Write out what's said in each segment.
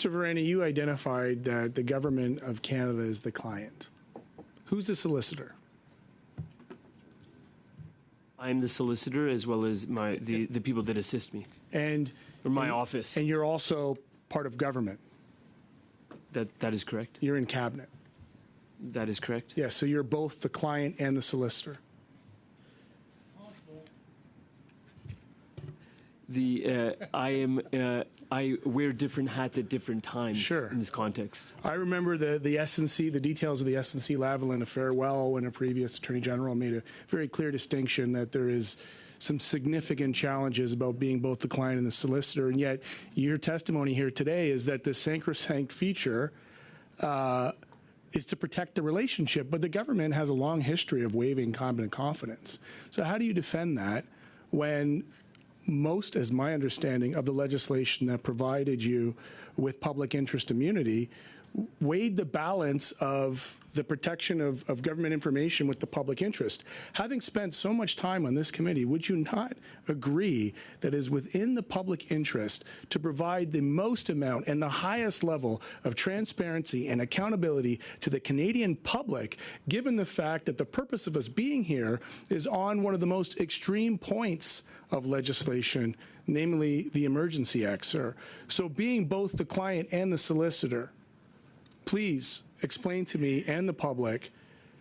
Mr. Virani, you identified that the government of Canada is the client. Who's the solicitor? I'm the solicitor as well as the people that assist me. Or my office. And you're also part of government. That is correct. You're in cabinet. That is correct. Yes, so you're both the client and the solicitor. I wear different hats at different times in this context. I remember the S&C, the details of the S&C-Lavalin affair well when a previous Attorney General made a very clear distinction that there is some significant challenges about being both the client and the solicitor, and yet your testimony here today is that the sacrosanct feature is to protect the relationship, but the government has a long history of waiving competent confidence. So how do you defend that when most, as my understanding, of the legislation that provided you with public interest immunity weighed the balance of the protection of government information with the public interest? Having spent so much time on this committee, would you not agree that it is within the public interest to provide the most amount and the highest level of transparency and accountability to the Canadian public, given the fact that the purpose of us being here is on one of the most extreme points of legislation, namely the Emergency Act, sir? So being both the client and the solicitor, please explain to me and the public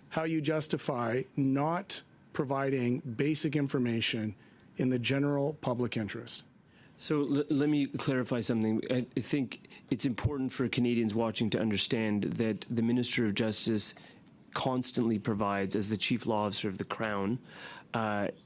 how you justify not providing basic information in the general public interest. So let me clarify something. I think it's important for Canadians watching to understand that the Minister of Justice constantly provides, as the Chief Law Officer of the Crown,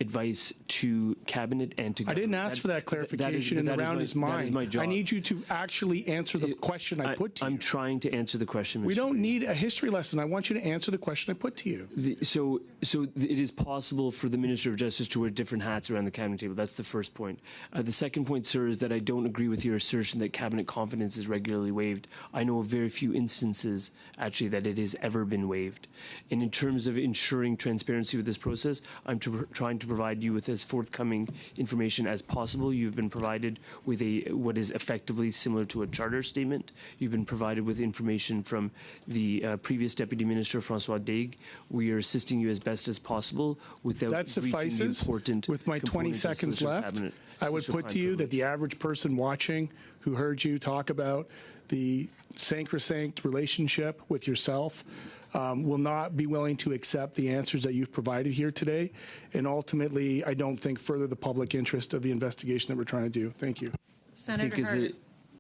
advice to Cabinet and to government. I didn't ask for that clarification, and the round is mine. That is my job. I need you to actually answer the question I put to you. I'm trying to answer the question, Mr. We don't Green. need a history lesson. I want you to answer the question I put to you. So it is possible for the Minister of Justice to wear different hats around the Cabinet table. That's the first point. The second point, sir, is that I don't agree with your assertion that Cabinet confidence is regularly waived. I know of very few instances, actually, that it has ever been waived. And in terms of ensuring transparency with this process, I'm trying to provide you with as forthcoming information as possible. You've been provided with what is effectively similar to a charter statement. You've been provided with information from the previous Deputy Minister, François Dague. We are assisting you as best as possible without that suffices. Breaching the important with my 20 seconds left, I would put to you that the average person watching who heard you talk about the sacrosanct relationship with yourself will not be willing to accept the answers that you've provided here today. And ultimately, I don't think further the public interest of the investigation that we're trying to do. Thank you. Senator Hart.